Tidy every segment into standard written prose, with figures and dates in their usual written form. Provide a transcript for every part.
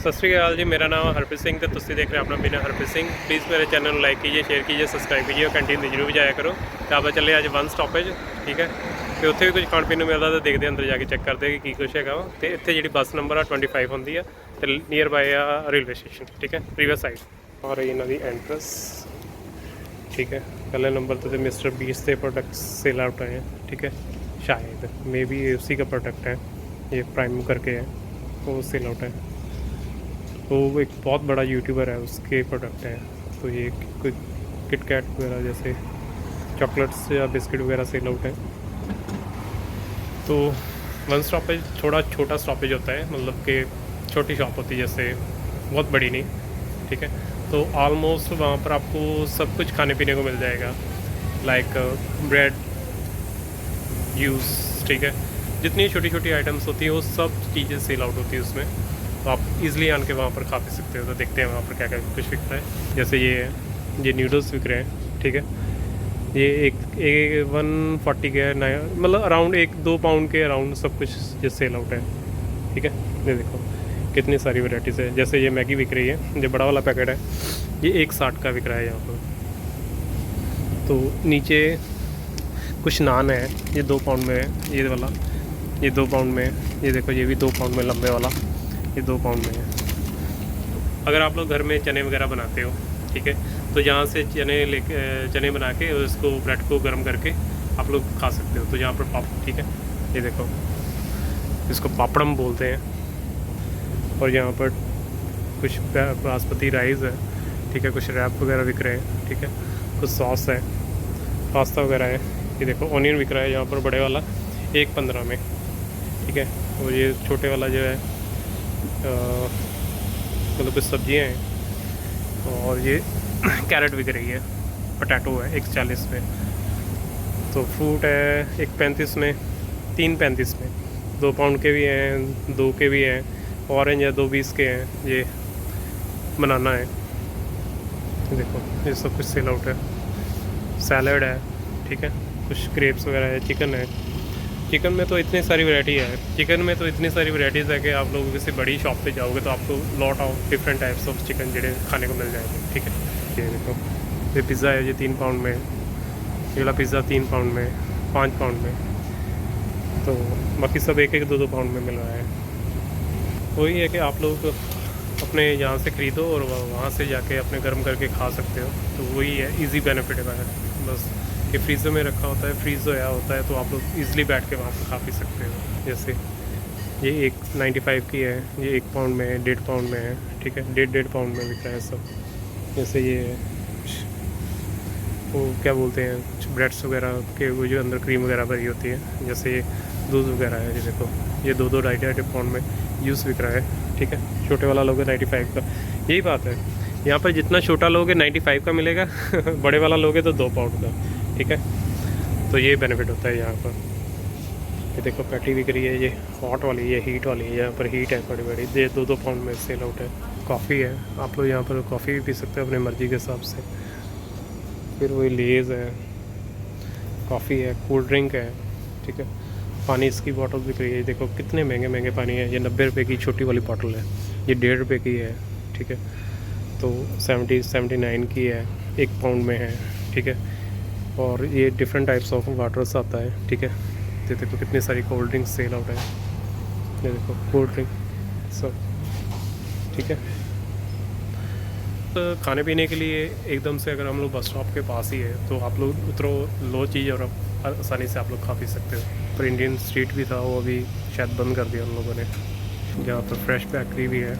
सत श्री अकाल जी, मेरा नाम हरप्रीत सिंह तो तुम देख रहे हो अपना बिना हरप्रीत सिंह। प्लीज़ मेरे चैनल को लाइक कीजिए, शेयर कीजिए, सबसक्राइब कीजिए और कंटिन्यू जरूर जाया करो। तो आप चले अज वन स्टॉपेज, ठीक है। तो उत्थे भी कुछ खाण पीन मिलता, तो देखते अंदर जाके चेक करते कि कुछ है। तो इतने जी बस नंबर 25 होंगी है, तो नीयर बाय आ रेलवे स्टेशन, ठीक है, रिवर साइड। और इन्हों की एंट्रेंस, ठीक है। पहले नंबर तो मिस्टर बीस के प्रोडक्ट सेल आउट आए हैं, ठीक है। शायद मे बी उसी का प्रोडक्ट है, ये प्राइम करके है, वो सेल आउट है। तो वो एक बहुत बड़ा यूट्यूबर है, उसके प्रोडक्ट हैं। तो ये कोई किटकैट वगैरह जैसे चॉकलेट्स या बिस्किट वगैरह सेल आउट है। तो वन स्टॉपेज थोड़ा छोटा स्टॉपेज होता है, मतलब कि छोटी शॉप होती है, जैसे बहुत बड़ी नहीं, ठीक है। तो ऑलमोस्ट वहाँ पर आपको सब कुछ खाने पीने को मिल जाएगा, लाइक ब्रेड, जूस, ठीक है। जितनी छोटी छोटी आइटम्स होती हैं वो सब चीज़ें सेल आउट होती है उसमें। तो आप इजीली आन के वहाँ पर खा पी सकते हो। तो देखते हैं वहाँ पर क्या क्या कुछ बिकता है। जैसे ये नूडल्स बिक रहे हैं, ठीक है। ये एक 140 के मतलब अराउंड 1-2 पाउंड के अराउंड सब कुछ ये सेल आउट है, ठीक है। ये देखो कितनी सारी वैराइटीज़ है। जैसे ये मैगी बिक रही है, जो बड़ा वाला पैकेट है, ये 160 का बिक रहा है यहाँ पर। तो नीचे कुछ नान है, ये 2 पाउंड में है, ये वाला, ये 2 पाउंड में है। ये देखो ये भी 2 पाउंड में लंबे वाला, ये 2 पाउंड में है। अगर आप लोग घर में चने वगैरह बनाते हो, ठीक है, तो यहाँ से चने बना के उसको ब्रेड को गर्म करके आप लोग खा सकते हो। तो यहाँ पर ठीक है, ये देखो इसको पापड़म बोलते हैं। और यहाँ पर कुछ बासमती राइस है, ठीक है, कुछ रैप वगैरह बिक रहे हैं, ठीक है, कुछ सॉस है, पास्ता वगैरह है। ये देखो ऑनियन बिक रहा है यहाँ पर, बड़े वाला 1.15 में, ठीक है। और ये छोटे वाला जो है मतलब कुछ सब्जियाँ हैं। और ये कैरेट बिक रही है, पोटैटो है 1.40 में। तो फ्रूट है 1.35 में, 3.35 में, 2 पाउंड के भी हैं, 2 के भी हैं। ऑरेंज है 2.20 के हैं। ये बनाना है, देखो ये सब कुछ सेल आउट है। सैलड है, ठीक है, कुछ क्रेप्स वगैरह है। चिकन है, चिकन में तो इतनी सारी वैरायटी है, चिकन में तो इतनी सारी वैराइटीज़ है कि आप लोग किसी बड़ी शॉप पे जाओगे तो आपको lot of different types of chicken जड़े खाने को मिल जाएंगे, ठीक है। ये देखो ये पिज़्ज़ा है, ये 3 पाउंड में, ये वाला पिज़्ज़ा 3 पाउंड में, 5 पाउंड में। तो बाकी सब 1-2 पाउंड में मिल रहा है। वही है कि आप लोग अपने यहाँ से ख़रीदो और वहाँ से जाके अपने गर्म करके खा सकते हो। तो वही है, ईजी बेनिफिट है बस। कि फ्रीज़र में रखा होता है, फ्रीज़ होया होता है, तो आप लोग ईज़िली बैठ के वहाँ पर खा पी सकते हो। जैसे ये 1.95 की है, ये 1 पाउंड में है, 1.5 पाउंड में है, ठीक है, 1.5 पाउंड में बिक रहा है सब। जैसे ये वो क्या बोलते हैं, कुछ ब्रेड्स वगैरह के वो जो अंदर क्रीम वगैरह भरी होती है। जैसे ये दूध वगैरह है, ये देखो ये 2-2 2.5 पाउंड में जूस बिक रहा है, ठीक है। छोटे वाला लोगे 95 का। यही बात है, यहाँ पर जितना छोटा लोगे 95 का मिलेगा बड़े वाला लोगे तो 2 पाउंड का, ठीक है। तो ये बेनिफिट होता है यहाँ पर। ये देखो पैटी बिक रही है, ये हॉट वाली, ये हीट वाली है। यहाँ पर हीट है बड़ी बड़ी, ये 2-2 पाउंड में सेल आउट है। कॉफ़ी है, आप लोग यहाँ पर कॉफ़ी भी पी सकते हो अपनी मर्ज़ी के हिसाब से। फिर वही लेज़ है, कॉफ़ी है, कोल्ड ड्रिंक है, ठीक है। पानी इसकी बॉटल बिक रही है, देखो कितने महंगे महंगे पानी है। ये 90 रुपये की छोटी वाली बॉटल है, ये 1.5 रुपये की है, ठीक है। तो 79 की है, 1 पाउंड में है, ठीक है। और ये डिफरेंट टाइप्स ऑफ वाटर्स आता है, ठीक है। ये देखो कितनी सारी कोल्ड ड्रिंक्स सेल आउट है। ये देखो कोल्ड ड्रिंक सब, ठीक है। तो खाने पीने के लिए एकदम से अगर हम लोग बस स्टॉप के पास ही है, तो आप लोग उतरो, लो चीज़ और आसानी से आप लोग खा पी सकते हो। पर इंडियन स्ट्रीट भी था, वो अभी शायद बंद कर दिया उन लोगों ने। यहाँ पर फ्रेश बेकरी भी है,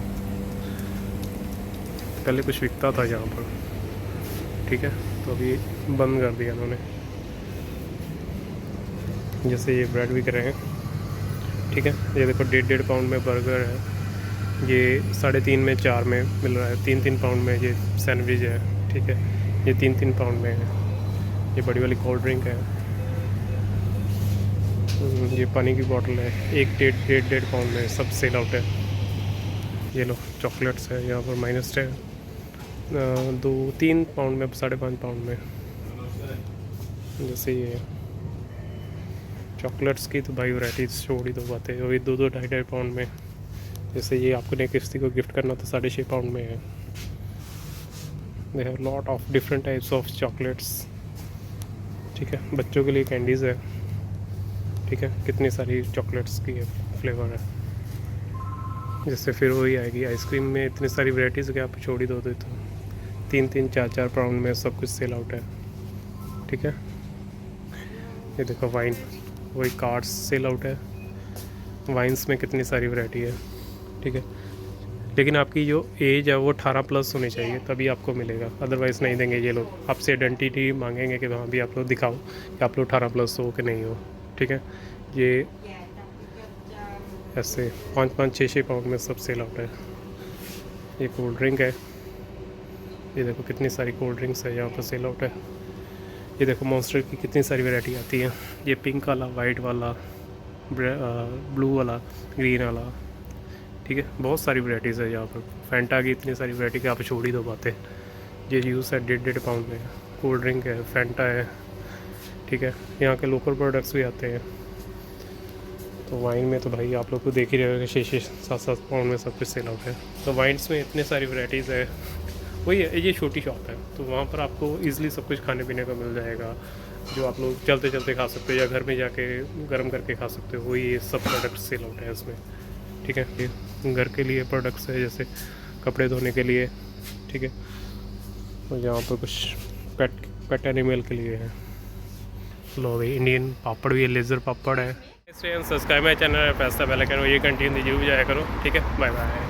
पहले कुछ बिकता था यहाँ पर, ठीक है, तो अभी बंद कर दिया उन्होंने। जैसे ये ब्रेड बिक रहे हैं, ठीक है। ये देखो 1.5 पाउंड में बर्गर है, ये 3.5 में 4 में मिल रहा है। 3-3 पाउंड में ये सैंडविच है, ठीक है, ये 3-3 पाउंड में है। ये बड़ी वाली कोल्ड ड्रिंक है, ये पानी की बोतल है, 1-1.5 पाउंड में सब सेल आउट है। ये लो चॉकलेट्स है, यहाँ पर माइनस है 2-3 पाउंड में, 5.5 पाउंड में। जैसे ये चॉकलेट्स की तो भाई वैराइटीज़ छोड़ ही दो बातें, वही 2-2 2.5 पाउंड में जैसे ये आपने किसी को गिफ्ट करना तो 6.5 पाउंड में है। They have lot of different types of chocolates, ठीक है। बच्चों के लिए कैंडीज़ है, ठीक है। कितनी सारी चॉकलेट्स की फ्लेवर है। जैसे फिर वही आएगी आइसक्रीम में इतनी सारी वैराइटीज़ कि आप छोड़ ही दो तो 3-3, 4-4 पाउंड में सब कुछ सेल आउट है, ठीक है। ये देखो वाइन, वही कार्ड्स सेल आउट है। वाइन्स में कितनी सारी वैरायटी है, ठीक है। लेकिन आपकी जो एज है वो 18+ होनी चाहिए, तभी आपको मिलेगा, अदरवाइज़ नहीं देंगे ये लोग। आपसे आइडेंटिटी मांगेंगे कि वहाँ भी आप लोग दिखाओ कि आप लोग 18+ हो कि नहीं हो, ठीक है। ये ऐसे 5-5, 6-6 पाउंड में सब सेल आउट है। ये कोल्ड ड्रिंक है, ये देखो कितनी सारी कोल्ड ड्रिंक्स है यहाँ पर सेल आउट है। ये देखो मॉन्स्टर की कितनी सारी वैरायटी आती है। ये पिंक वाला, वाइट वाला, ब्लू वाला, ग्रीन वाला, ठीक है। बहुत सारी वैराइटीज़ है यहाँ पर। फैंटा की इतनी सारी वैरायटी कि आप छोड़ ही दो बातें। ये यूज़ है 1.5 पाउंड में। कोल्ड ड्रिंक है, फैंटा है, ठीक है। यहाँ के लोकल प्रोडक्ट्स भी आते हैं। तो वाइन में तो भाई आप लोग को देख ही रहे हो कि 6-7 पाउंड में सब कुछ सेल आउट है। तो वाइन्स में इतने सारी वैराइटीज़ है। वही है, ये छोटी शॉप है, तो वहाँ पर आपको ईज़िली सब कुछ खाने पीने का मिल जाएगा, जो आप लोग चलते चलते खा सकते हो या घर में जाके गर्म करके खा सकते हो। वही ये सब प्रोडक्ट सेल आउट है इसमें, ठीक है। ये घर के लिए प्रोडक्ट्स है, जैसे कपड़े धोने के लिए, ठीक है। और यहाँ पर कुछ पेट एनिमल के लिए है। लो भाई, इंडियन पापड़ भी है, लेज़र पापड़ है। सब्सक्राइब माय चैनल, पैसा बेल आइकन ये कंटिन्यू दीजिए जाया करो, ठीक है। Bye bye.